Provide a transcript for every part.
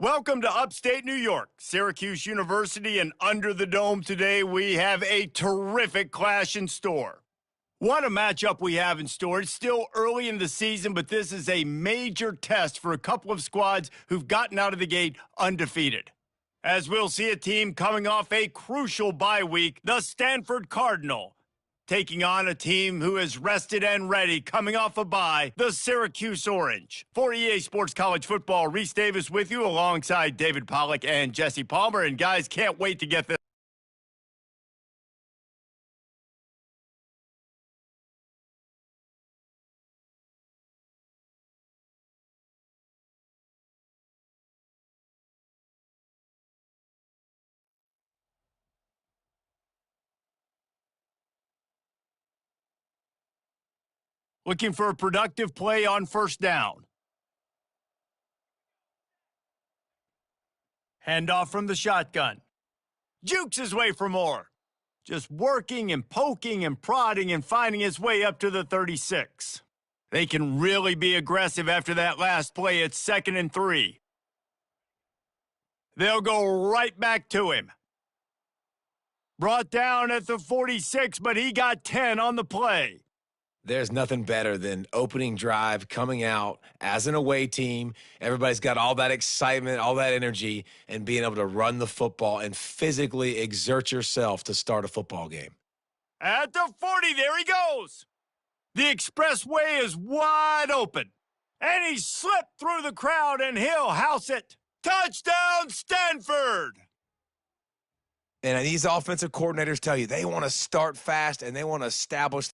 Welcome to upstate New York, Syracuse University, and under the dome today, we have a terrific clash in store. What a matchup we have in store. It's still early in the season, but this is a major test for a couple of squads who've gotten out of the gate undefeated. As we'll see a team coming off a crucial bye week, the Stanford Cardinal, taking on a team who is rested and ready, coming off a bye, the Syracuse Orange. For EA Sports College Football, Reese Davis with you alongside David Pollack and Jesse Palmer. And guys, can't wait to get this. Looking for a productive play on first down. Handoff from the shotgun. Jukes his way for more. Just working and poking and prodding and finding his way up to the 36. They can really be aggressive after that last play. It's 2nd and 3. They'll go right back to him. Brought down at the 46, but he got 10 on the play. There's nothing better than opening drive, coming out as an away team. Everybody's got all that excitement, all that energy, and being able to run the football and physically exert yourself to start a football game. At the 40, there he goes. The expressway is wide open. And he slipped through the crowd, and he'll house it. Touchdown, Stanford! And these offensive coordinators tell you they want to start fast and they want to establish.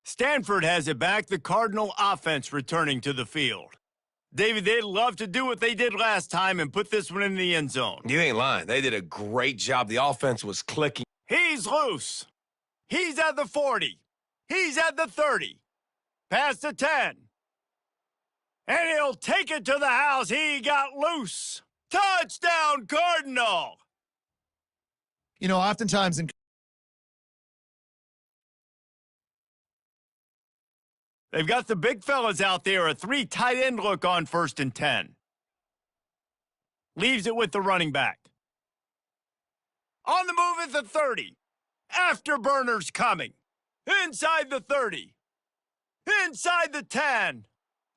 Stanford has it back, the Cardinal offense returning to the field. David, they'd love to do what they did last time and put this one in the end zone. You ain't lying. They did a great job. The offense was clicking. He's loose. He's at the 40. He's at the 30. Past the 10. And he'll take it to the house. He got loose. Touchdown, Cardinal! You know, oftentimes in they've got the big fellas out there, a 3 tight end look on 1st and 10. Leaves it with the running back. On the move at the 30. Afterburners coming. Inside the 30. Inside the 10.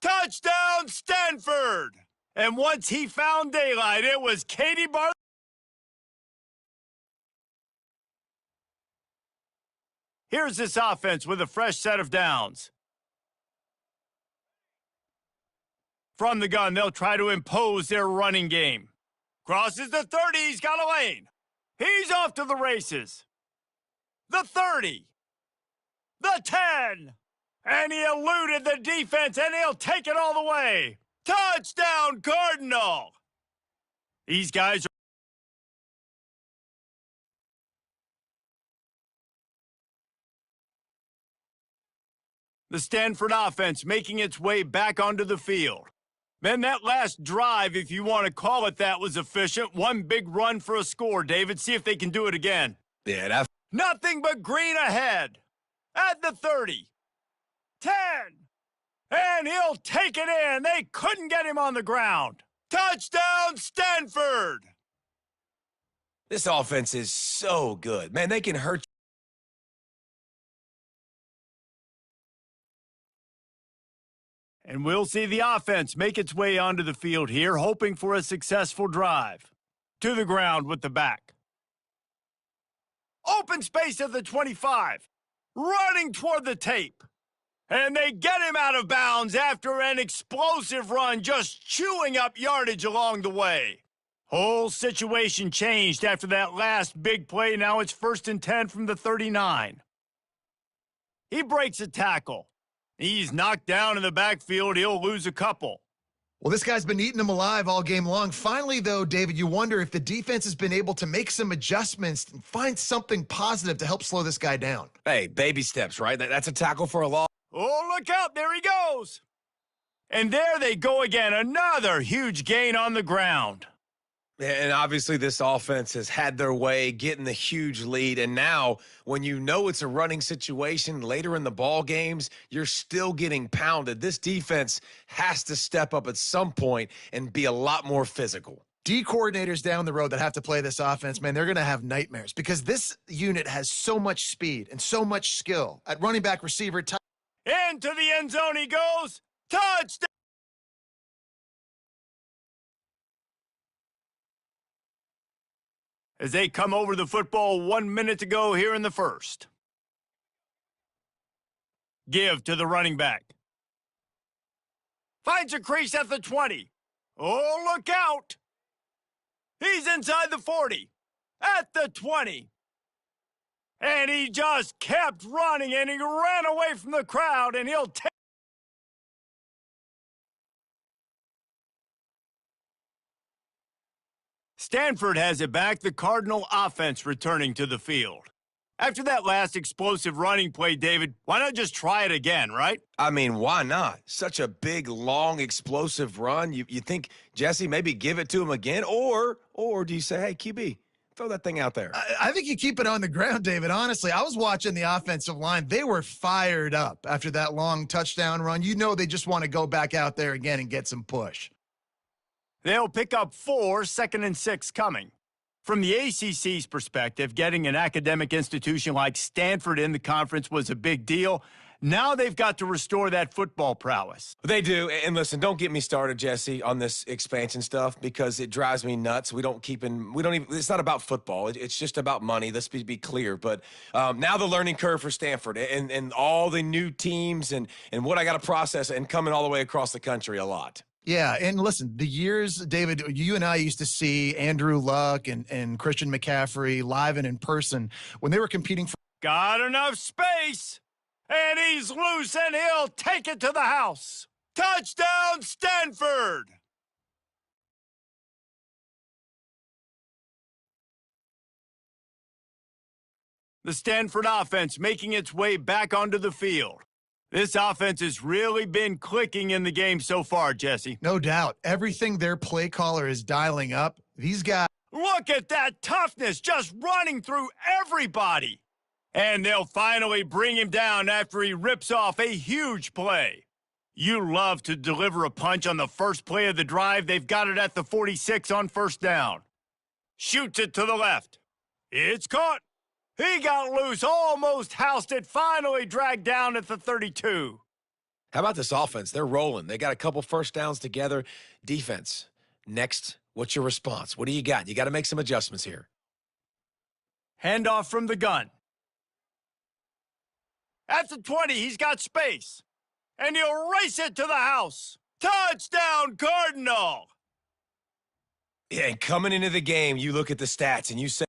Touchdown, Stanford! And once he found daylight, it was Katie Bar. Here's this offense with a fresh set of downs. From the gun, they'll try to impose their running game. Crosses the 30, he's got a lane. He's off to the races. The 30. The 10. And he eluded the defense, and he'll take it all the way. Touchdown, Cardinal! These guys are... The Stanford offense making its way back onto the field. Man, that last drive, if you want to call it that, was efficient. One big run for a score, David. See if they can do it again. Yeah, that's... Nothing but green ahead. At the 30. 10. And he'll take it in. They couldn't get him on the ground. Touchdown, Stanford! This offense is so good. Man, they can hurt you. And we'll see the offense make its way onto the field here, hoping for a successful drive. To the ground with the back. Open space at the 25. Running toward the tape. And they get him out of bounds after an explosive run, just chewing up yardage along the way. Whole situation changed after that last big play. Now it's 1st and 10 from the 39. He breaks a tackle. He's knocked down in the backfield. He'll lose a couple. Well, this guy's been eating them alive all game long. Finally, though, David, you wonder if the defense has been able to make some adjustments and find something positive to help slow this guy down. Hey, baby steps, right? That's a tackle for a loss. Oh, look out. There he goes. And there they go again. Another huge gain on the ground. And obviously, this offense has had their way, getting the huge lead. And now, when you know it's a running situation later in the ball games, you're still getting pounded. This defense has to step up at some point and be a lot more physical. D coordinators down the road that have to play this offense, man, they're going to have nightmares because this unit has so much speed and so much skill at running back, receiver, tight. Into the end zone he goes. Touchdown! As they come over the football 1 minute to go here in the first. Give to the running back. Finds a crease at the 20. Oh, look out! He's inside the 40. At the 20. And he just kept running, and he ran away from the crowd, and he'll take. Stanford has it back, the Cardinal offense returning to the field. After that last explosive running play, David, why not just try it again, right? I mean, why not? Such a big, long, explosive run. You think, Jesse, maybe give it to him again? Or do you say, hey, QB, throw that thing out there? I think you keep it on the ground, David. Honestly, I was watching the offensive line. They were fired up after that long touchdown run. You know they just want to go back out there again and get some push. They'll pick up 4, 2nd and 6 coming. From the ACC's perspective, getting an academic institution like Stanford in the conference was a big deal. Now they've got to restore that football prowess. They do. And listen, don't get me started, Jesse, on this expansion stuff because it drives me nuts. It's not about football. It's just about money. Let's be clear. But now the learning curve for Stanford and all the new teams and what I got to process and coming all the way across the country a lot. Yeah, and listen, the years, David, you and I used to see Andrew Luck and Christian McCaffrey live and in person when they were competing for. Got enough space, and he's loose, and he'll take it to the house. Touchdown, Stanford! The Stanford offense making its way back onto the field. This offense has really been clicking in the game so far, Jesse. No doubt. Everything their play caller is dialing up, these guys. Look at that toughness, just running through everybody. And they'll finally bring him down after he rips off a huge play. You love to deliver a punch on the first play of the drive. They've got it at the 46 on first down. Shoots it to the left. It's caught. He got loose, almost housed it, finally dragged down at the 32. How about this offense? They're rolling. They got a couple first downs together. Defense, next, what's your response? What do you got? You got to make some adjustments here. Handoff from the gun. At the 20, he's got space. And he'll race it to the house. Touchdown, Cardinal! Yeah, and coming into the game, you look at the stats and you say,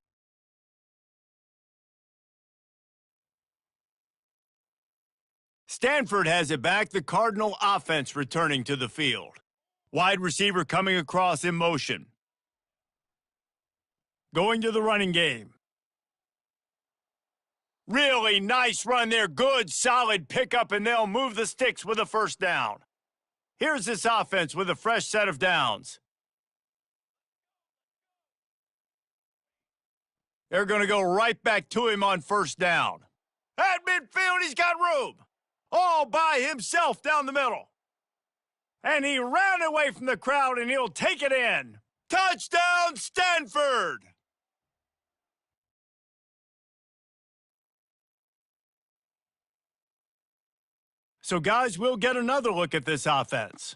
Stanford has it back, the Cardinal offense returning to the field. Wide receiver coming across in motion. Going to the running game. Really nice run there, good, solid pickup, and they'll move the sticks with a first down. Here's this offense with a fresh set of downs. They're going to go right back to him on first down. At midfield, he's got room. All by himself down the middle. And he ran away from the crowd, and he'll take it in. Touchdown, Stanford! So, guys, we'll get another look at this offense.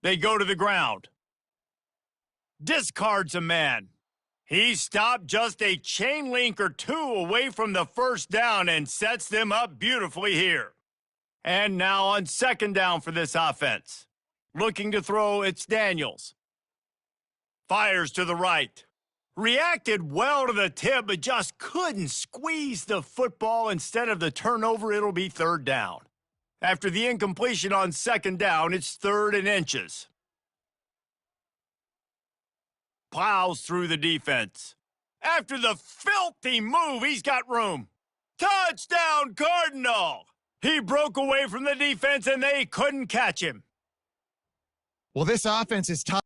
They go to the ground. Discards a man. He stopped just a chain link or two away from the first down and sets them up beautifully here. And now on second down for this offense. Looking to throw, it's Daniels. Fires to the right. Reacted well to the tip, but just couldn't squeeze the football. Instead of the turnover, it'll be third down. After the incompletion on second down, it's 3rd and inches. Plows through the defense. After the filthy move, he's got room. Touchdown, Cardinal! He broke away from the defense, and they couldn't catch him. Well, this offense is tough.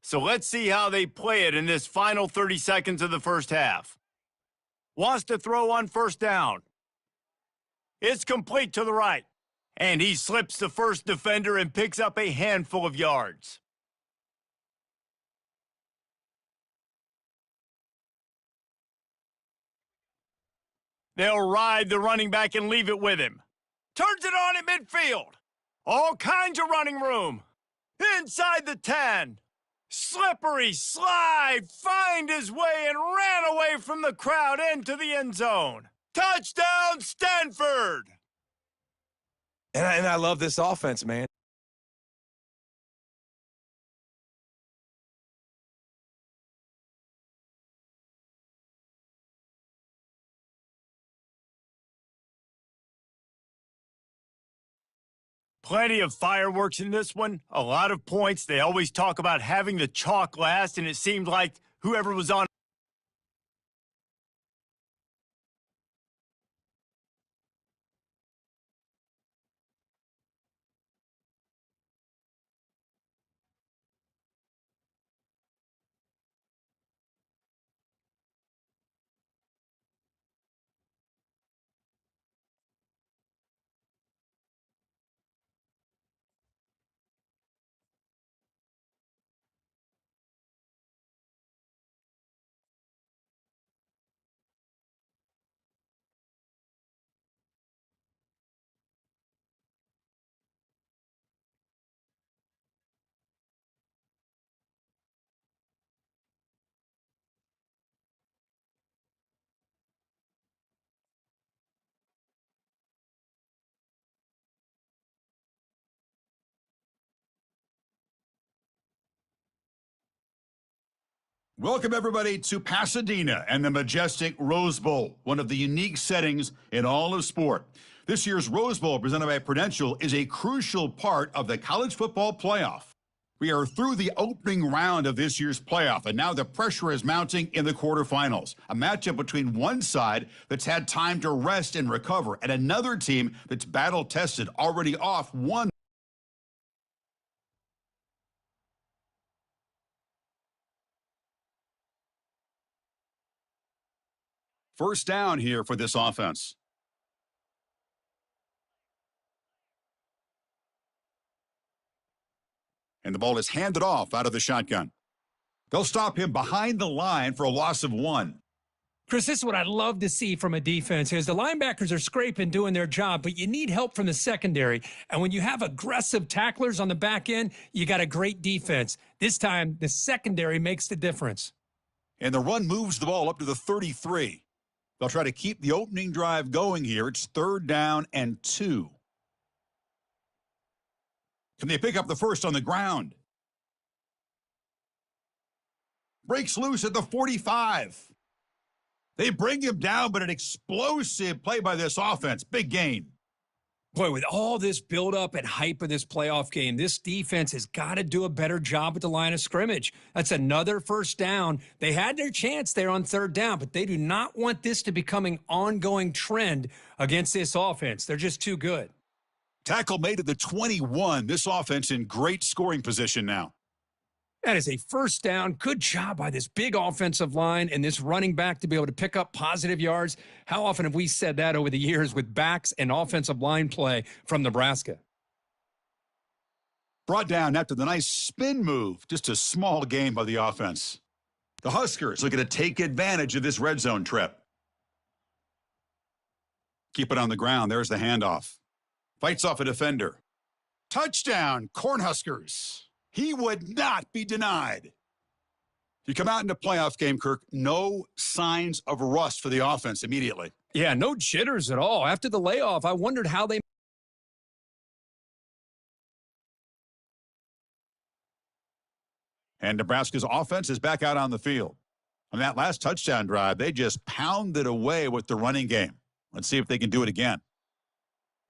So let's see how they play it in this final 30 seconds of the first half. Wants to throw on first down. It's complete to the right. And he slips the first defender and picks up a handful of yards. They'll ride the running back and leave it with him. Turns it on at midfield. All kinds of running room. Inside the 10. Slippery slide, find his way and ran away from the crowd into the end zone. Touchdown, Stanford! And I love this offense, man. Plenty of fireworks in this one, a lot of points. They always talk about having the chalk last, and it seemed like whoever was on Welcome, everybody, to Pasadena and the majestic Rose Bowl, one of the unique settings in all of sport. This year's Rose Bowl, presented by Prudential, is a crucial part of the college football playoff. We are through the opening round of this year's playoff, and now the pressure is mounting in the quarterfinals. A matchup between one side that's had time to rest and recover, and another team that's battle-tested, already off one. First down here for this offense. And the ball is handed off out of the shotgun. They'll stop him behind the line for a loss of 1. Chris, this is what I'd love to see from a defense is the linebackers are scraping, doing their job, but you need help from the secondary. And when you have aggressive tacklers on the back end, you got a great defense. This time, the secondary makes the difference. And the run moves the ball up to the 33. They'll try to keep the opening drive going here. It's 3rd down and 2. Can they pick up the first on the ground? Breaks loose at the 45. They bring him down, but an explosive play by this offense. Big gain. Boy, with all this buildup and hype of this playoff game, this defense has got to do a better job at the line of scrimmage. That's another first down. They had their chance there on 3rd down, but they do not want this to become an ongoing trend against this offense. They're just too good. Tackle made at the 21. This offense in great scoring position now. That is a first down. Good job by this big offensive line and this running back to be able to pick up positive yards. How often have we said that over the years with backs and offensive line play from Nebraska? Brought down after the nice spin move. Just a small gain by the offense. The Huskers looking to take advantage of this red zone trip. Keep it on the ground. There's the handoff. Fights off a defender. Touchdown, Cornhuskers. He would not be denied. You come out in the playoff game, Kirk, no signs of rust for the offense immediately. Yeah, no jitters at all. After the layoff, I wondered how they. And Nebraska's offense is back out on the field. On that last touchdown drive, they just pounded away with the running game. Let's see if they can do it again.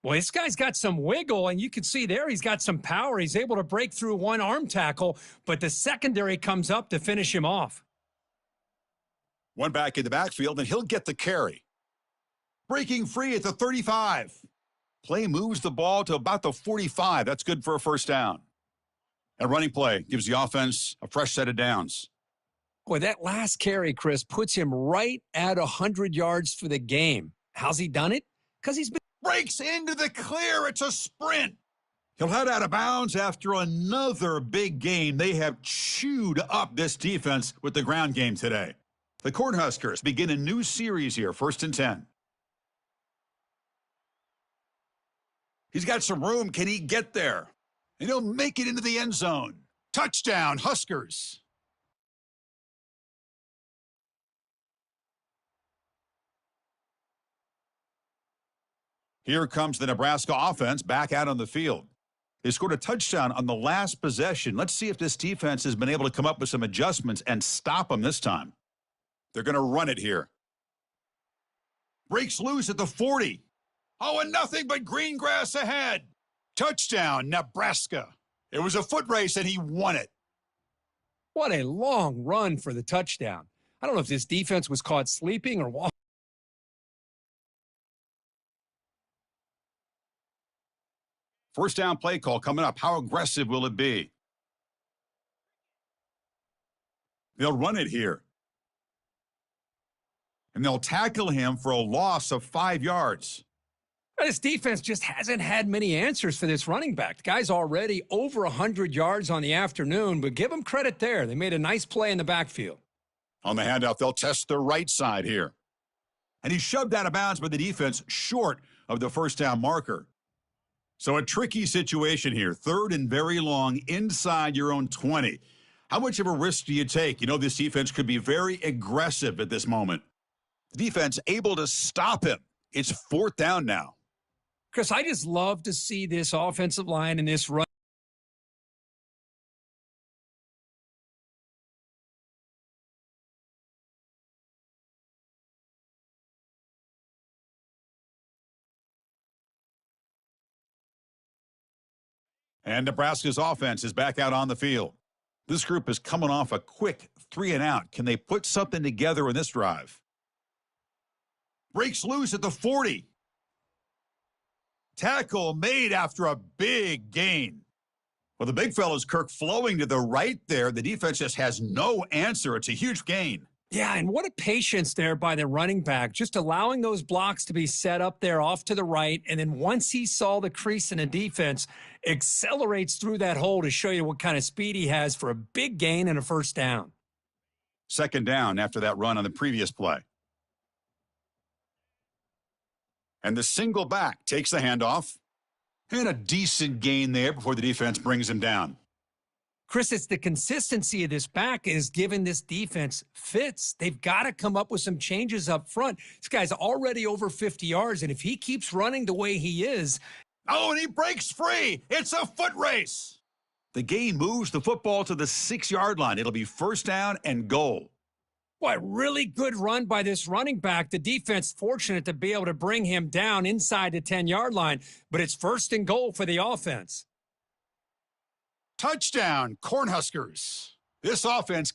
Well, this guy's got some wiggle, and you can see there he's got some power. He's able to break through one arm tackle, but the secondary comes up to finish him off. One back in the backfield, and he'll get the carry. Breaking free at the 35. Play moves the ball to about the 45. That's good for a first down. A running play gives the offense a fresh set of downs. Boy, that last carry, Chris, puts him right at 100 yards for the game. How's he done it? Because he's been... Breaks into the clear. It's a sprint. He'll head out of bounds after another big game. They have chewed up this defense with the ground game today. The Cornhuskers begin a new series here, 1st and 10. He's got some room. Can he get there? And he'll make it into the end zone. Touchdown, Huskers. Here comes the Nebraska offense back out on the field. They scored a touchdown on the last possession. Let's see if this defense has been able to come up with some adjustments and stop them this time. They're going to run it here. Breaks loose at the 40. Oh, and nothing but green grass ahead. Touchdown, Nebraska. It was a foot race, and he won it. What a long run for the touchdown. I don't know if this defense was caught sleeping or what. First down play call coming up. How aggressive will it be? They'll run it here. And they'll tackle him for a loss of 5 yards. This defense just hasn't had many answers for this running back. The guy's already over 100 yards on the afternoon, but give him credit there. They made a nice play in the backfield. On the handoff, they'll test the right side here. And he's shoved out of bounds by the defense short of the first down marker. So a tricky situation here. 3rd and very long inside your own 20. How much of a risk do you take? You know, this defense could be very aggressive at this moment. The defense able to stop him. It's 4th down now. Chris, I just love to see this offensive line and this run. And Nebraska's offense is back out on the field. This group is coming off a quick 3 and out. Can they put something together in this drive? Breaks loose at the 40. Tackle made after a big gain. Well, the big fella's Kirk flowing to the right there. The defense just has no answer. It's a huge gain. Yeah, and what a patience there by the running back, just allowing those blocks to be set up there off to the right. And then once he saw the crease in the defense, accelerates through that hole to show you what kind of speed he has for a big gain and a first down. 2nd down after that run on the previous play. And the single back takes the handoff. And a decent gain there before the defense brings him down. Chris, it's the consistency of this back is giving this defense fits. They've got to come up with some changes up front. This guy's already over 50 yards, and if he keeps running the way he is. Oh, and he breaks free. It's a foot race. The gain moves the football to the 6-yard line. It'll be first down and goal. Boy, really good run by this running back. The defense fortunate to be able to bring him down inside the 10-yard line, but it's 1st and goal for the offense. Touchdown, Cornhuskers. This offense.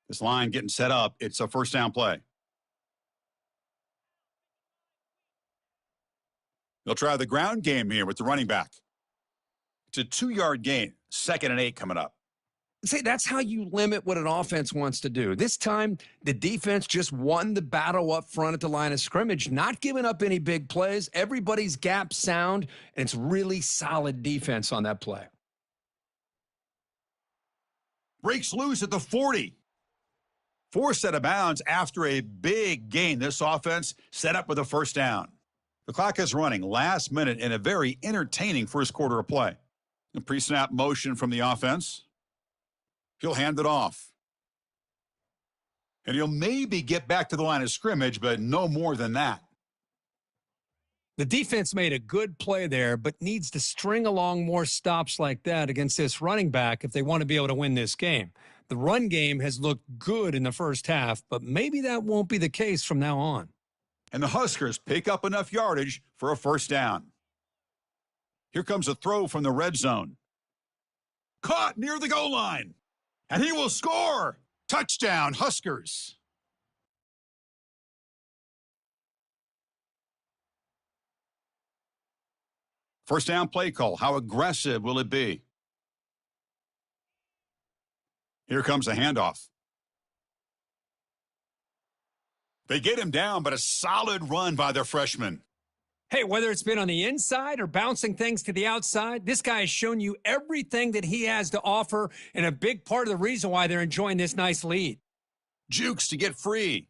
This line getting set up. It's a first down play. They'll try the ground game here with the running back. It's a 2-yard gain. 2nd and 8 coming up. See, that's how you limit what an offense wants to do. This time, the defense just won the battle up front at the line of scrimmage, not giving up any big plays. Everybody's gap sound, and it's really solid defense on that play. Breaks loose at the 40. Forced out of bounds after a big gain. This offense set up with a first down. The clock is running last minute in a very entertaining first quarter of play. A pre-snap motion from the offense. He'll hand it off. And he'll maybe get back to the line of scrimmage, but no more than that. The defense made a good play there, but needs to string along more stops like that against this running back if they want to be able to win this game. The run game has looked good in the first half, but maybe that won't be the case from now on. And the Huskers pick up enough yardage for a first down. Here comes a throw from the red zone. Caught near the goal line. And he will score. Touchdown, Huskers. First down play call. How aggressive will it be? Here comes a handoff. They get him down, but a solid run by their freshman. Hey, whether it's been on the inside or bouncing things to the outside, this guy has shown you everything that he has to offer, and a big part of the reason why they're enjoying this nice lead. Jukes to get free.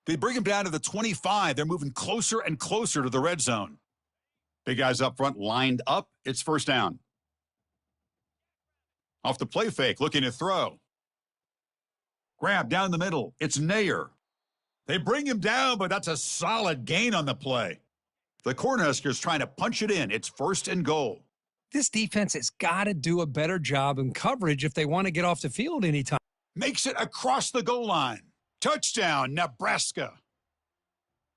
They bring him down to the 25. They're moving closer and closer to the red zone. Big guys up front lined up. It's first down. Off the play fake, looking to throw. Grab down the middle. It's Nair. They bring him down, but that's a solid gain on the play. The Cornhuskers trying to punch it in. It's first and goal. This defense has got to do a better job in coverage if they want to get off the field anytime. Makes it across the goal line. Touchdown, Nebraska.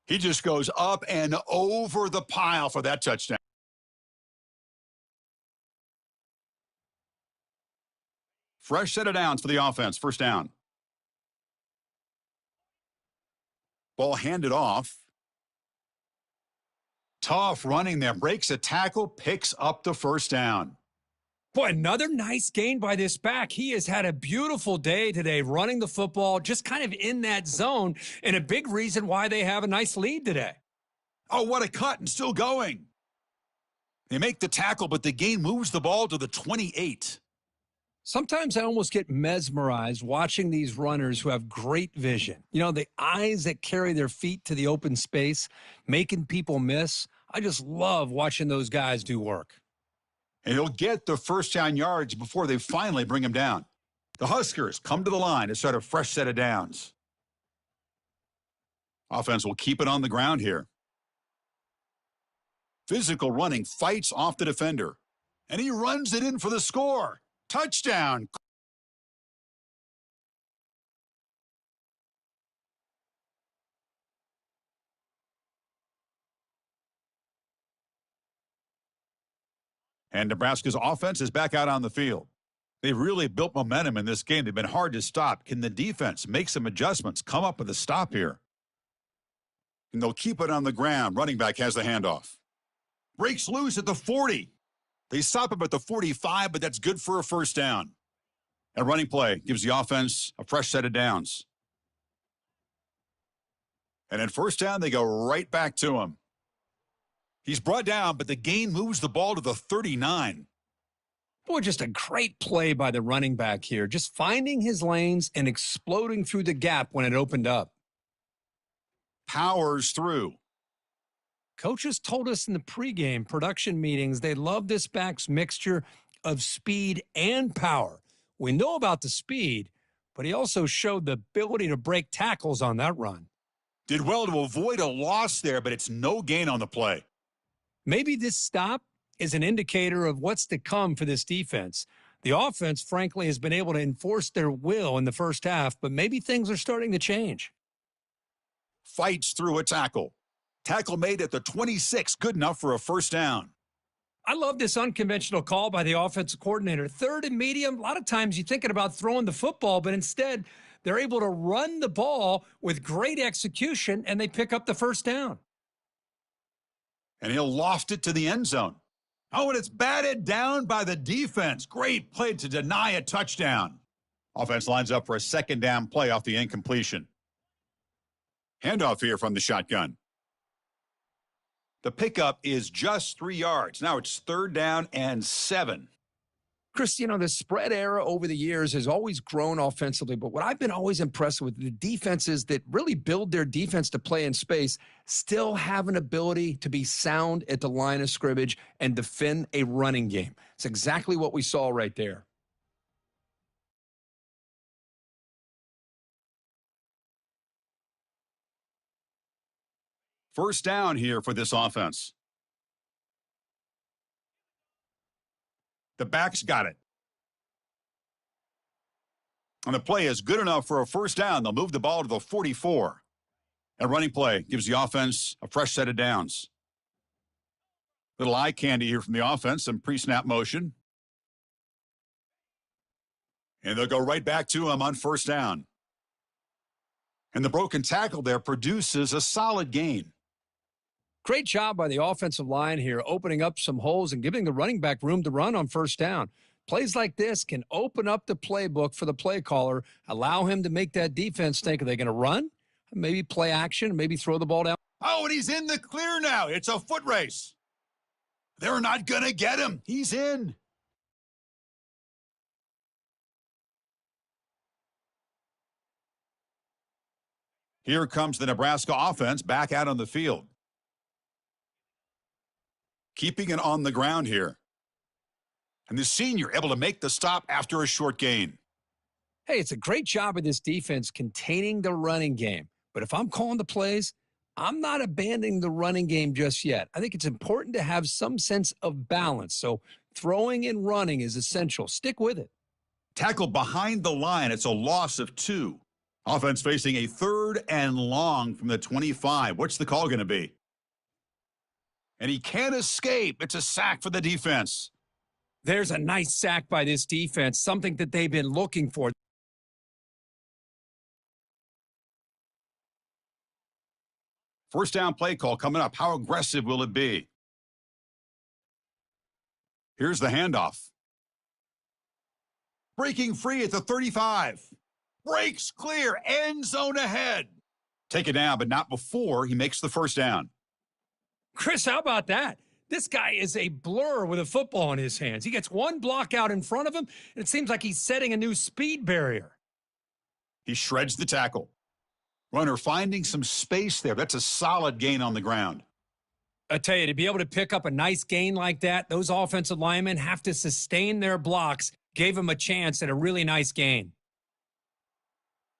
He just goes up and over the pile for that touchdown. Fresh set of downs for the offense. First down. Ball handed off. Tough running there. Breaks a tackle, picks up the first down. Boy, another nice gain by this back. He has had a beautiful day today running the football, just kind of in that zone, and a big reason why they have a nice lead today. Oh, what a cut, and still going. They make the tackle, but the gain moves the ball to the 28. Sometimes I almost get mesmerized watching these runners who have great vision. You know, the eyes that carry their feet to the open space, making people miss. I just love watching those guys do work. And he'll get the first down yards before they finally bring him down. The Huskers come to the line to start a fresh set of downs. Offense will keep it on the ground here. Physical running, fights off the defender. And he runs it in for the score. Touchdown. And Nebraska's offense is back out on the field. They've really built momentum in this game. They've been hard to stop. Can the defense make some adjustments, come up with a stop here? And they'll keep it on the ground. Running back has the handoff. Breaks loose at the 40. They stop him at the 45, but that's good for a first down. A running play gives the offense a fresh set of downs. And at first down, they go right back to him. He's brought down, but the gain moves the ball to the 39. Boy, just a great play by the running back here. Just finding his lanes and exploding through the gap when it opened up. Powers through. Coaches told us in the pregame production meetings they love this back's mixture of speed and power. We know about the speed, but he also showed the ability to break tackles on that run. Did well to avoid a loss there, but it's no gain on the play. Maybe this stop is an indicator of what's to come for this defense. The offense, frankly, has been able to enforce their will in the first half, but maybe things are starting to change. Fights through a tackle. Tackle made at the 26, good enough for a first down. I love this unconventional call by the offensive coordinator. Third and medium, a lot of times you're thinking about throwing the football, but instead they're able to run the ball with great execution, and they pick up the first down. And he'll loft it to the end zone. Oh, and it's batted down by the defense. Great play to deny a touchdown. Offense lines up for a second down play off the incompletion. Handoff here from the shotgun. The pickup is just 3 yards. Now it's third down and 7. Chris, you know, the spread era over the years has always grown offensively, but what I've been always impressed with, the defenses that really build their defense to play in space still have an ability to be sound at the line of scrimmage and defend a running game. It's exactly what we saw right there. First down here for this offense. The back's got it. And the play is good enough for a first down. They'll move the ball to the 44. A running play gives the offense a fresh set of downs. Little eye candy here from the offense, some pre-snap motion. And they'll go right back to him on first down. And the broken tackle there produces a solid gain. Great job by the offensive line here, opening up some holes and giving the running back room to run on first down. Plays like this can open up the playbook for the play caller, allow him to make that defense think, are they going to run? Maybe play action, maybe throw the ball down. Oh, and he's in the clear now. It's a foot race. They're not going to get him. He's in. Here comes the Nebraska offense back out on the field. Keeping it on the ground here. And the senior able to make the stop after a short gain. Hey, it's a great job of this defense containing the running game. But if I'm calling the plays, I'm not abandoning the running game just yet. I think it's important to have some sense of balance. So throwing and running is essential. Stick with it. Tackle behind the line. It's a loss of 2. Offense facing a 3rd and long from the 25. What's the call going to be? And he can't escape. It's a sack for the defense. There's a nice sack by this defense, something that they've been looking for. First down play call coming up. How aggressive will it be? Here's the handoff. Breaking free at the 35. Breaks clear. End zone ahead. Take it down, but not before he makes the first down. Chris, how about that? This guy is a blur with a football in his hands. He gets one block out in front of him, and it seems like he's setting a new speed barrier. He shreds the tackle. Runner finding some space there. That's a solid gain on the ground. I tell you, to be able to pick up a nice gain like that, those offensive linemen have to sustain their blocks. Gave him a chance at a really nice gain.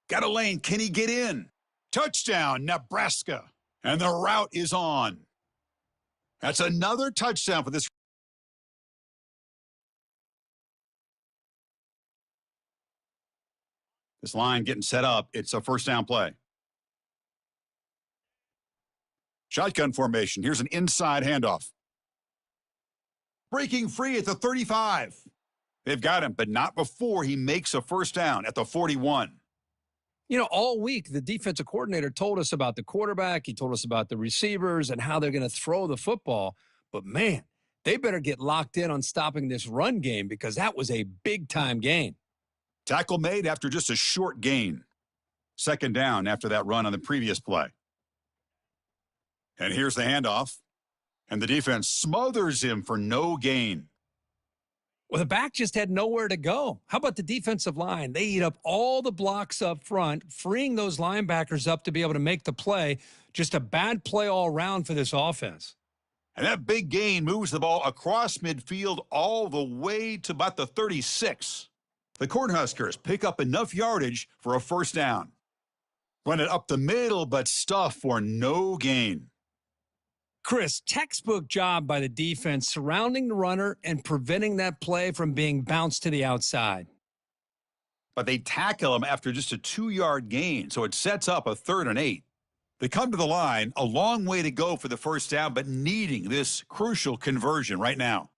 Got a lane. Can he get in? Touchdown, Nebraska. And the route is on. That's another touchdown for this. This line getting set up. It's a first down play. Shotgun formation. Here's an inside handoff. Breaking free at the 35. They've got him, but not before he makes a first down at the 41. You know, all week, the defensive coordinator told us about the quarterback. He told us about the receivers and how they're going to throw the football. But, man, they better get locked in on stopping this run game because that was a big-time gain. Tackle made after just a short gain. Second down after that run on the previous play. And here's the handoff. And the defense smothers him for no gain. Well, the back just had nowhere to go. How about the defensive line? They eat up all the blocks up front, freeing those linebackers up to be able to make the play. Just a bad play all around for this offense. And that big gain moves the ball across midfield all the way to about the 36. The Cornhuskers pick up enough yardage for a first down. Run it up the middle, but stuff for no gain. Chris, textbook job by the defense surrounding the runner and preventing that play from being bounced to the outside. But they tackle him after just a 2-yard gain, so it sets up a 3rd and 8. They come to the line, a long way to go for the first down, but needing this crucial conversion right now.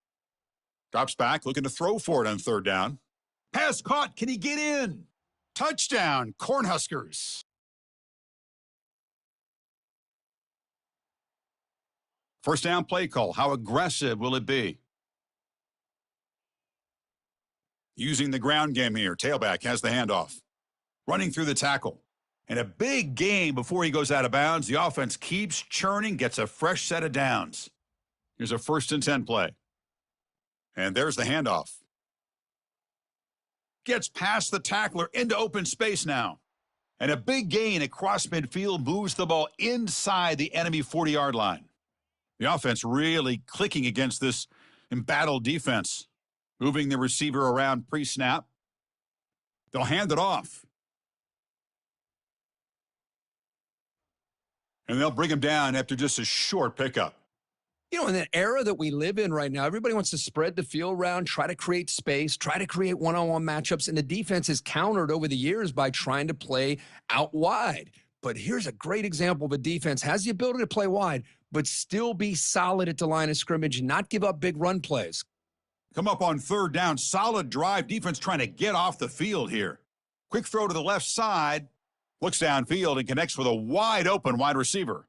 Drops back, looking to throw for it on 3rd down. Pass caught. Can he get in? Touchdown, Cornhuskers. First down play call. How aggressive will it be? Using the ground game here. Tailback has the handoff. Running through the tackle. And a big gain before he goes out of bounds. The offense keeps churning, gets a fresh set of downs. Here's a 1st and 10 play. And there's the handoff. Gets past the tackler into open space now. And a big gain across midfield moves the ball inside the enemy 40-yard line. The offense really clicking against this embattled defense. Moving the receiver around pre-snap. They'll hand it off. And they'll bring him down after just a short pickup. You know, in the era that we live in right now, everybody wants to spread the field around, try to create space, try to create one-on-one matchups, and the defense is countered over the years by trying to play out wide. But here's a great example of a defense has the ability to play wide, but still be solid at the line of scrimmage and not give up big run plays. Come up on 3rd down. Solid drive. Defense trying to get off the field here. Quick throw to the left side. Looks downfield and connects with a wide open wide receiver.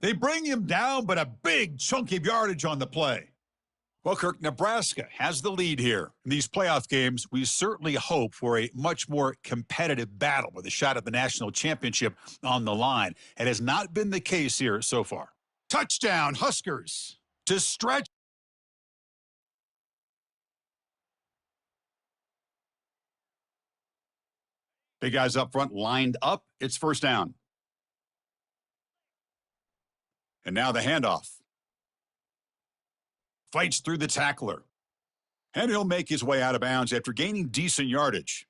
They bring him down, but a big chunk of yardage on the play. Well, Kirk, Nebraska has the lead here. In these playoff games, we certainly hope for a much more competitive battle with a shot at the national championship on the line. It has not been the case here so far. Touchdown, Huskers, to stretch. Big guys up front lined up. It's first down. And now the handoff. Fights through the tackler. And he'll make his way out of bounds after gaining decent yardage.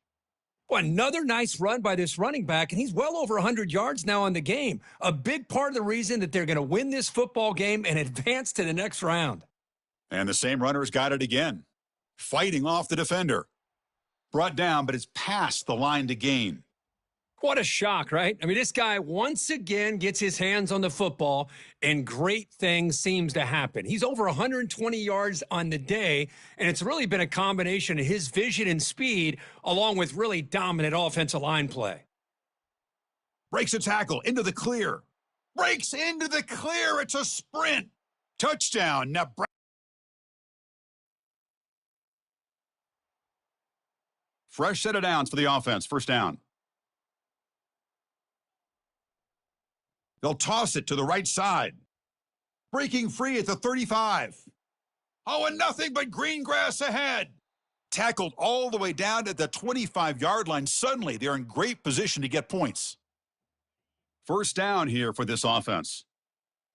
Well, another nice run by this running back, and he's well over 100 yards now on the game. A big part of the reason that they're going to win this football game and advance to the next round. And the same runner's got it again. Fighting off the defender. Brought down, but it's past the line to gain. What a shock, right? I mean, this guy once again gets his hands on the football, and great things seems to happen. He's over 120 yards on the day, and it's really been a combination of his vision and speed, along with really dominant offensive line play. Breaks a tackle into the clear. Breaks into the clear. It's a sprint. Touchdown, Nebraska. Fresh set of downs for the offense. First down. They'll toss it to the right side. Breaking free at the 35. Oh, and nothing but green grass ahead. Tackled all the way down at the 25-yard line. Suddenly, they're in great position to get points. First down here for this offense.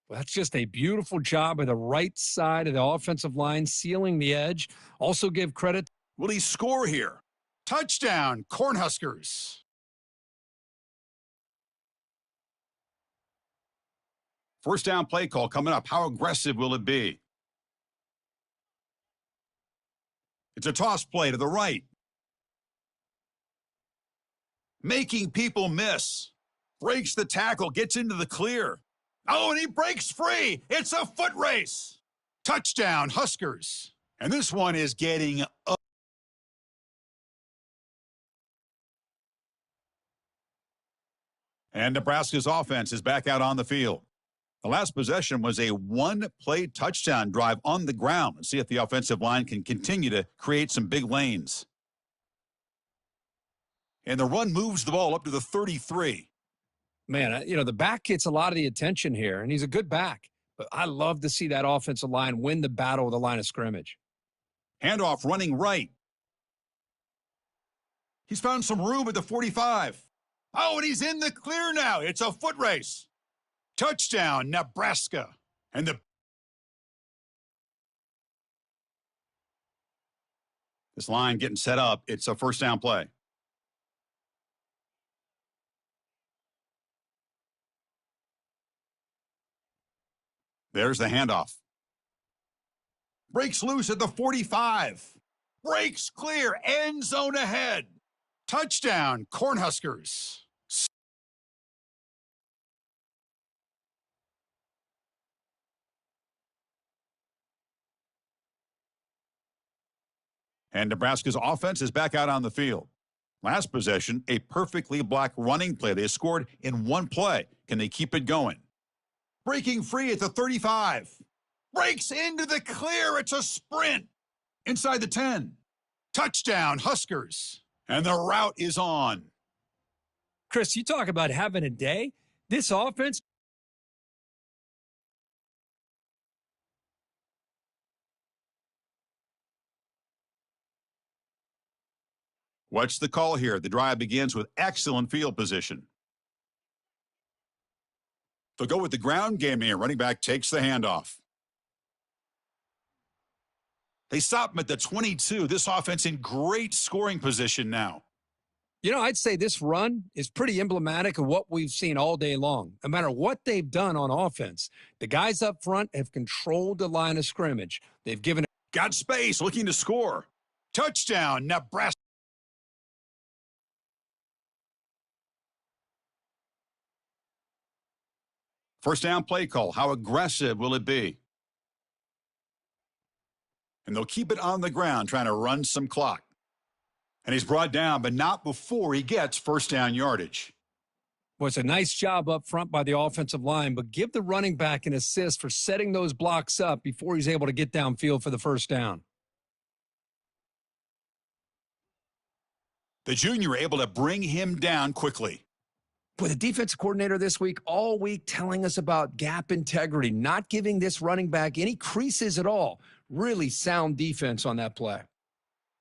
Well, that's just a beautiful job of the right side of the offensive line, sealing the edge. Also give credit. Will he score here? Touchdown, Cornhuskers. First down play call coming up. How aggressive will it be? It's a toss play to the right. Making people miss. Breaks the tackle, gets into the clear. Oh, and he breaks free. It's a foot race. Touchdown, Huskers. And this one is getting up. And Nebraska's offense is back out on the field. The last possession was a one-play touchdown drive on the ground. Let's see if the offensive line can continue to create some big lanes. And the run moves the ball up to the 33. Man, you know, the back gets a lot of the attention here, and he's a good back. But I love to see that offensive line win the battle with the line of scrimmage. Handoff running right. He's found some room at the 45. Oh, and he's in the clear now. It's a foot race. Touchdown, Nebraska. And this line getting set up. It's a first down play. There's the handoff. Breaks loose at the 45. Breaks clear. End zone ahead. Touchdown, Cornhuskers. And Nebraska's offense is back out on the field. Last possession, a perfectly blocked running play. They scored in one play. Can they keep it going? Breaking free at the 35. Breaks into the clear. It's a sprint. Inside the 10. Touchdown, Huskers. And the route is on. Chris, you talk about having a day. This offense. What's the call here? The drive begins with excellent field position. They'll go with the ground game here. Running back takes the handoff. They stop him at the 22. This offense in great scoring position now. You know, I'd say this run is pretty emblematic of what we've seen all day long. No matter what they've done on offense, the guys up front have controlled the line of scrimmage. They've given. Got space, looking to score. Touchdown, Nebraska. First down play call. How aggressive will it be? And they'll keep it on the ground, trying to run some clock. And he's brought down, but not before he gets first down yardage. Was a nice job up front by the offensive line, but give the running back an assist for setting those blocks up before he's able to get downfield for the first down. The junior able to bring him down quickly. With the defensive coordinator this week, all week telling us about gap integrity, not giving this running back any creases at all. Really sound defense on that play.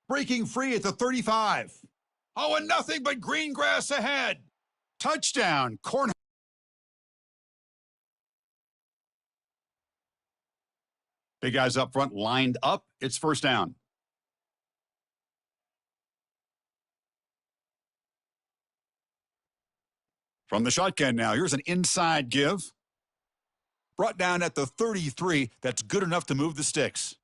Breaking free at the 35. Oh, and nothing but green grass ahead. Touchdown, Corn. Big guys up front lined up. It's first down. From the shotgun now, here's an inside give. Brought down at the 33. That's good enough to move the sticks.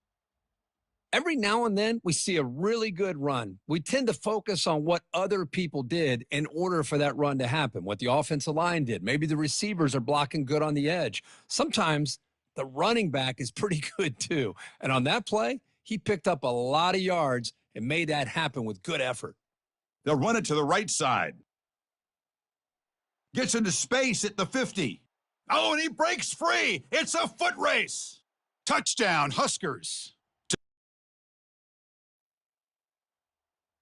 Every now and then, we see a really good run. We tend to focus on what other people did in order for that run to happen, what the offensive line did. Maybe the receivers are blocking good on the edge. Sometimes the running back is pretty good too. And on that play, he picked up a lot of yards and made that happen with good effort. They'll run it to the right side. Gets into space at the 50. Oh, and he breaks free. It's a foot race. Touchdown, Huskers.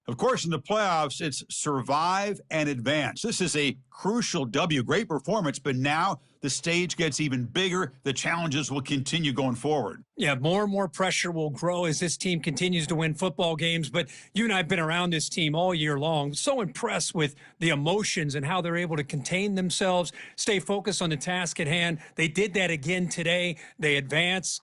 Of course, in the playoffs, it's survive and advance. This is a crucial W. Great performance, but now the stage gets even bigger. The challenges will continue going forward. Yeah, more and more pressure will grow as this team continues to win football games. But you and I have been around this team all year long. So impressed with the emotions and how they're able to contain themselves, stay focused on the task at hand. They did that again today. They advance.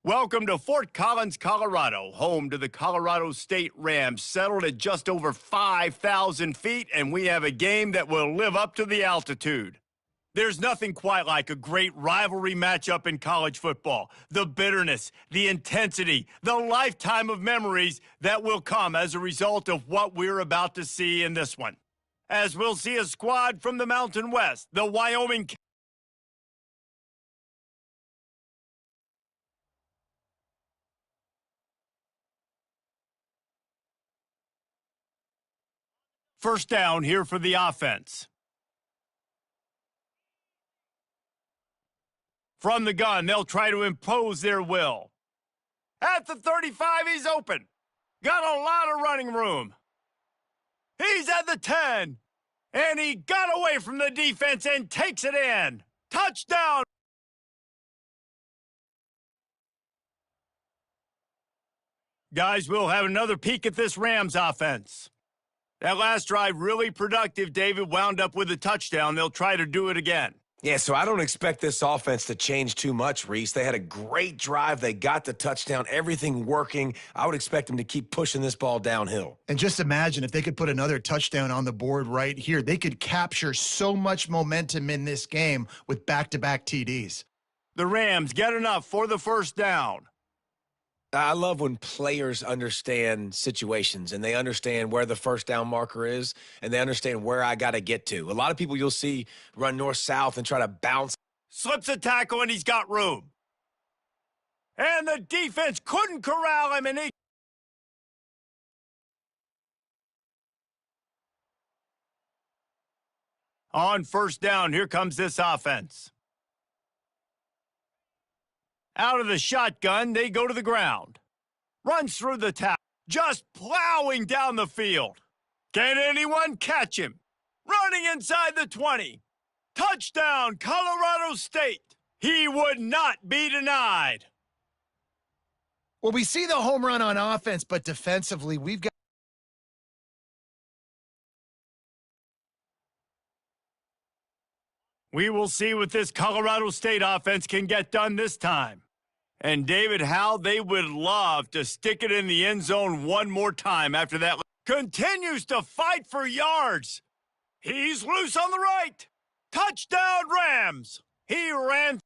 Welcome to Fort Collins, Colorado, home to the Colorado State Rams, settled at just over 5,000 feet, and we have a game that will live up to the altitude. There's nothing quite like a great rivalry matchup in college football. The bitterness, the intensity, the lifetime of memories that will come as a result of what we're about to see in this one. As we'll see a squad from the Mountain West, the Wyoming. First down here for the offense. From the gun, they'll try to impose their will. At the 35, he's open. Got a lot of running room. He's at the 10. And he got away from the defense and takes it in. Touchdown! Guys, we'll have another peek at this Rams offense. That last drive, really productive. David wound up with a touchdown. They'll try to do it again. Yeah, so I don't expect this offense to change too much, Reese. They had a great drive. They got the touchdown, everything working. I would expect them to keep pushing this ball downhill. And just imagine if they could put another touchdown on the board right here. They could capture so much momentum in this game with back-to-back TDs. The Rams get enough for the first down. I love when players understand situations and they understand where the first down marker is and they understand where I got to get to. A lot of people you'll see run north-south and try to bounce. Slips a tackle and he's got room. And the defense couldn't corral him, and he... On first down, here comes this offense. Out of the shotgun, they go to the ground. Runs through the tackle, just plowing down the field. Can anyone catch him? Running inside the 20. Touchdown, Colorado State. He would not be denied. Well, we see the home run on offense, but defensively, we've got. We will see what this Colorado State offense can get done this time. And David, how they would love to stick it in the end zone one more time after that. Continues to fight for yards. He's loose on the right. Touchdown, Rams. He ran.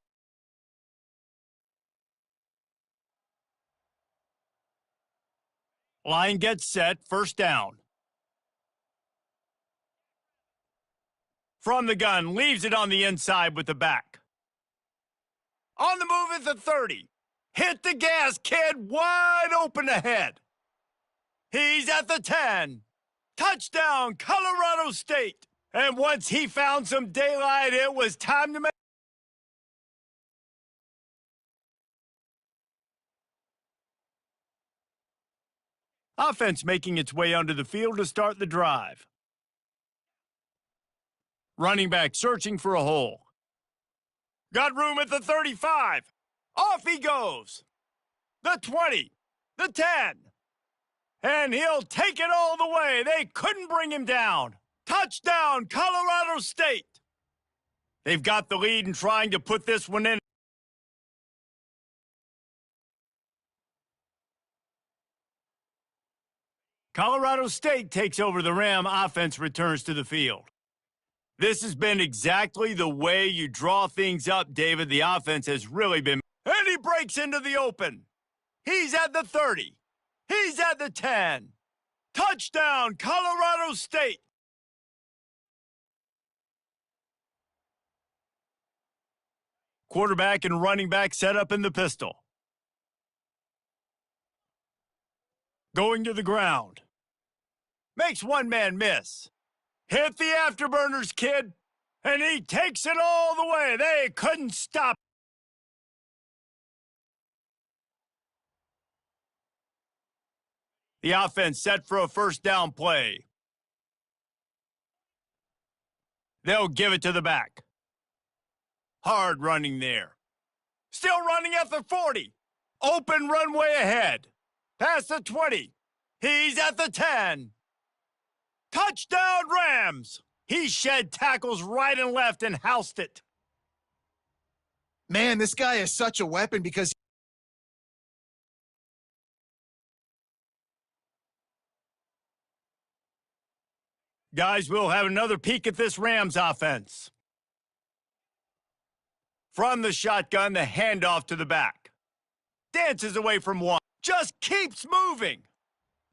Line gets set, first down. From the gun, leaves it on the inside with the back. On the move at the 30. Hit the gas, kid, wide open ahead. He's at the 10. Touchdown, Colorado State. And once he found some daylight, it was time to make. Offense making its way onto the field to start the drive. Running back searching for a hole. Got room at the 35. Off he goes. The 20. The 10. And he'll take it all the way. They couldn't bring him down. Touchdown, Colorado State. They've got the lead and trying to put this one in. Colorado State takes over the Ram. Offense returns to the field. This has been exactly the way you draw things up, David. The offense has really been. And he breaks into the open. He's at the 30. He's at the 10. Touchdown, Colorado State. Quarterback and running back set up in the pistol. Going to the ground. Makes one man miss. Hit the afterburners, kid. And he takes it all the way. They couldn't stop. The offense set for a first down play. They'll give it to the back. Hard running there. Still running at the 40. Open runway ahead. Past the 20. He's at the 10. Touchdown, Rams. He shed tackles right and left and housed it. Man, this guy is such a weapon because. Guys, we'll have another peek at this Rams offense. From the shotgun, the handoff to the back. Dances away from one. Just keeps moving.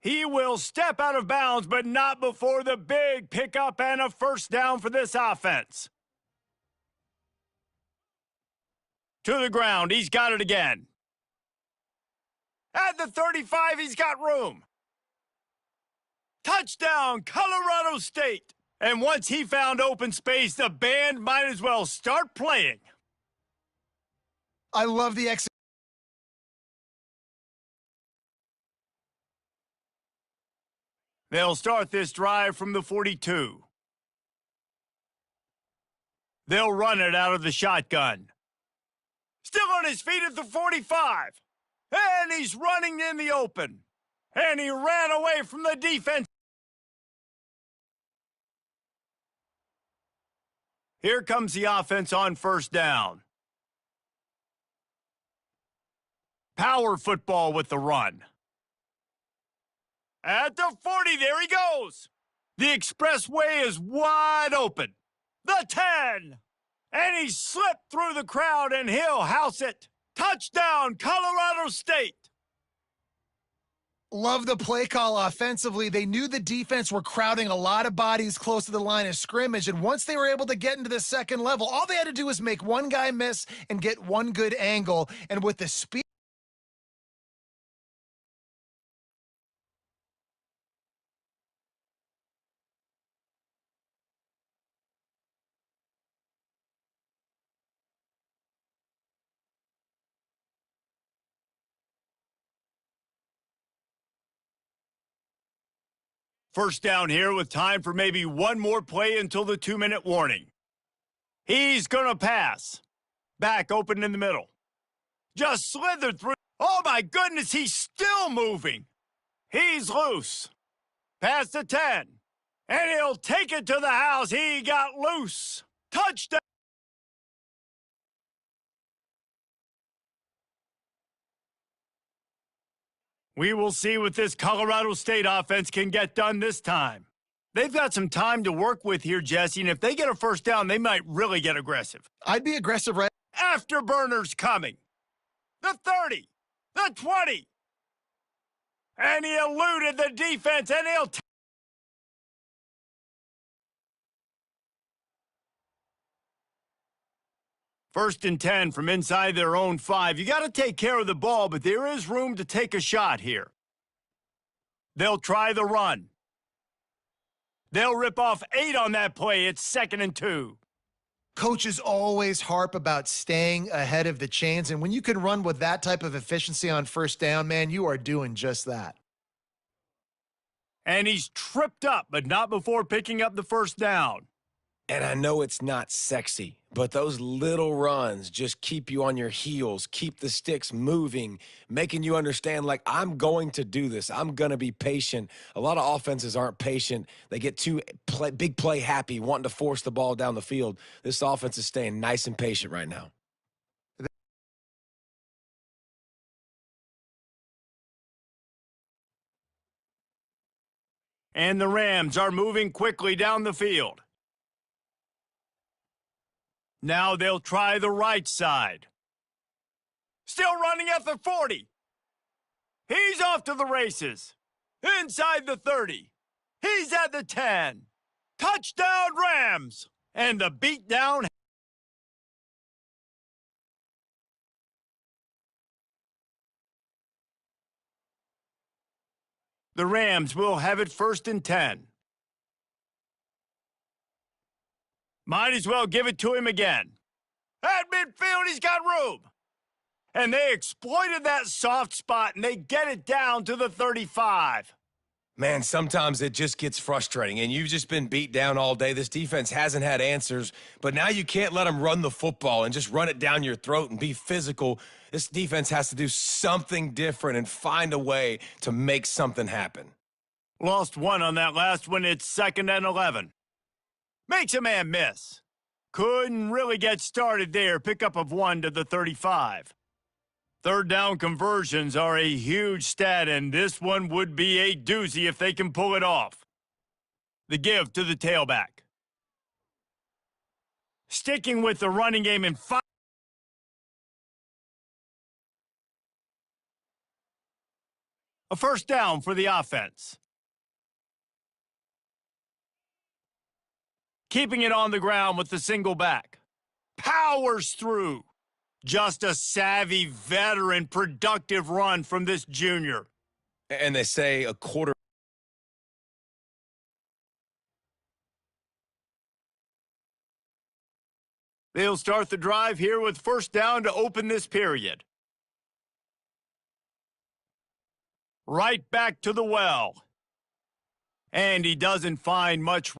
He will step out of bounds, but not before the big pickup and a first down for this offense. To the ground, he's got it again. At the 35, he's got room. Touchdown, Colorado State. And once he found open space, the band might as well start playing. I love the execution. They'll start this drive from the 42. They'll run it out of the shotgun. Still on his feet at the 45. And he's running in the open. And he ran away from the defense. Here comes the offense on first down. Power football with the run. At the 40, there he goes. The expressway is wide open. The 10. And he slipped through the crowd and he'll house it. Touchdown, Colorado State. Love the play call offensively. They knew the defense were crowding a lot of bodies close to the line of scrimmage, and once they were able to get into the second level, all they had to do was make one guy miss and get one good angle, and with the speed. First down here with time for maybe one more play until the 2-minute warning. He's going to pass. Back open in the middle. Just slithered through. Oh, my goodness, he's still moving. He's loose. Past the 10. And he'll take it to the house. He got loose. Touchdown. We will see what this Colorado State offense can get done this time. They've got some time to work with here, Jesse, and if they get a first down, they might really get aggressive. I'd be aggressive right. Afterburners coming. The 30. The 20. And he eluded the defense, and he'll First and 10 from inside their own 5. You got to take care of the ball, but there is room to take a shot here. They'll try the run. They'll rip off 8 on that play. It's 2nd and 2. Coaches always harp about staying ahead of the chains, and when you can run with that type of efficiency on first down, man, you are doing just that. And he's tripped up, but not before picking up the first down. And I know it's not sexy, but those little runs just keep you on your heels, keep the sticks moving, making you understand, like, I'm going to do this. I'm going to be patient. A lot of offenses aren't patient. They get too big play happy, wanting to force the ball down the field. This offense is staying nice and patient right now. And the Rams are moving quickly down the field. Now they'll try the right side. Still running at the 40. He's off to the races. Inside the 30. He's at the 10. Touchdown Rams! And the beatdown. The Rams will have it 1st and 10. Might as well give it to him again. At midfield, he's got room. And they exploited that soft spot, and they get it down to the 35. Man, sometimes it just gets frustrating, and you've just been beat down all day. This defense hasn't had answers, but now you can't let them run the football and just run it down your throat and be physical. This defense has to do something different and find a way to make something happen. Lost 1 on that last one. It's 2nd and 11. Makes a man miss. Couldn't really get started there. Pickup of 1 to the 35. Third down conversions are a huge stat, and this one would be a doozy if they can pull it off. The give to the tailback. Sticking with the running game and a first down for the offense. Keeping it on the ground with the single back. Powers through. Just a savvy, veteran, productive run from this junior. And they say a quarter. They'll start the drive here with first down to open this period. Right back to the well. And he doesn't find much.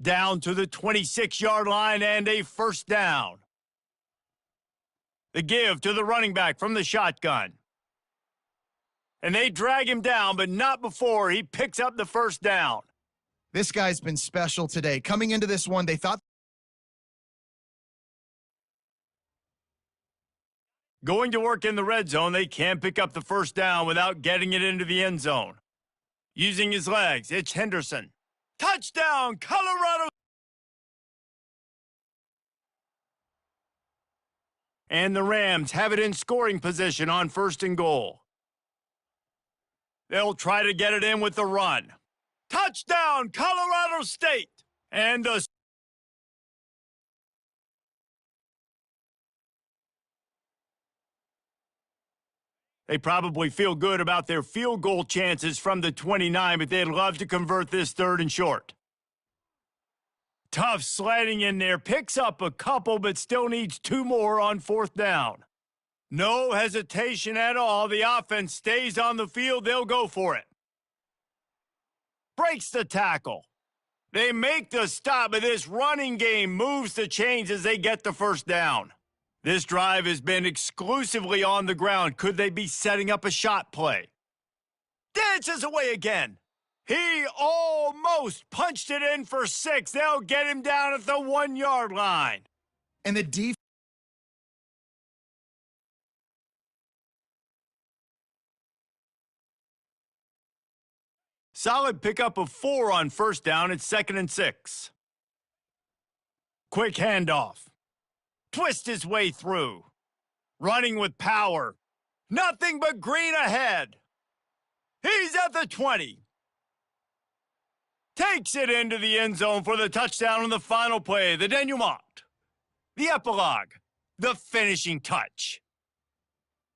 Down to the 26-yard line and a first down. The give to the running back from the shotgun. And they drag him down, but not before he picks up the first down. This guy's been special today. Coming into this one, they thought. Going to work in the red zone, they can't pick up the first down without getting it into the end zone. Using his legs, it's Henderson. Touchdown, Colorado! And the Rams have it in scoring position on 1st and goal. They'll try to get it in with the run. Touchdown, Colorado State! And the They probably feel good about their field goal chances from the 29, but they'd love to convert this 3rd and short. Tough sledding in there. Picks up a couple, but still needs 2 more on 4th down. No hesitation at all. The offense stays on the field. They'll go for it. breaks the tackle. They make the stop, but this running game moves the chains as they get the first down. This drive has been exclusively on the ground. Could they be setting up a shot play? Dances away again. He almost punched it in for 6. They'll get him down at the 1-yard line. And the defense. Solid pickup of 4 on first down. It's 2nd and 6. Quick handoff. Twist his way through. Running with power. Nothing but green ahead. He's at the 20. Takes it into the end zone for the touchdown on the final play. The denouement. The epilogue. The finishing touch.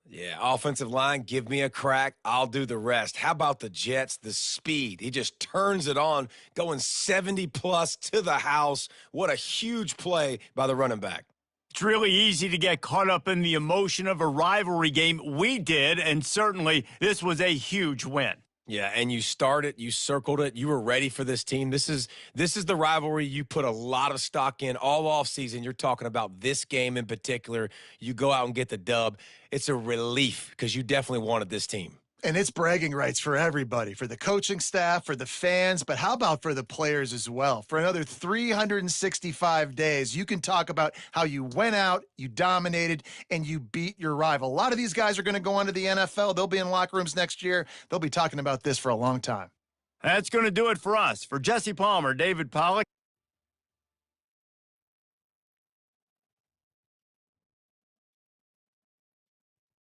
Yeah, offensive line, give me a crack. I'll do the rest. How about the Jets? The speed. He just turns it on, going 70-plus to the house. What a huge play by the running back. It's really easy to get caught up in the emotion of a rivalry game. We did, and certainly this was a huge win. Yeah, and you started, you circled it, you were ready for this team. This is the rivalry you put a lot of stock in all offseason. You're talking about this game in particular. You go out and get the dub. It's a relief because you definitely wanted this team. And it's bragging rights for everybody, for the coaching staff, for the fans, but how about for the players as well? For another 365 days, you can talk about how you went out, you dominated, and you beat your rival. A lot of these guys are going to go on to the NFL. They'll be in locker rooms next year. They'll be talking about this for a long time. That's going to do it for us. For Jesse Palmer, David Pollack.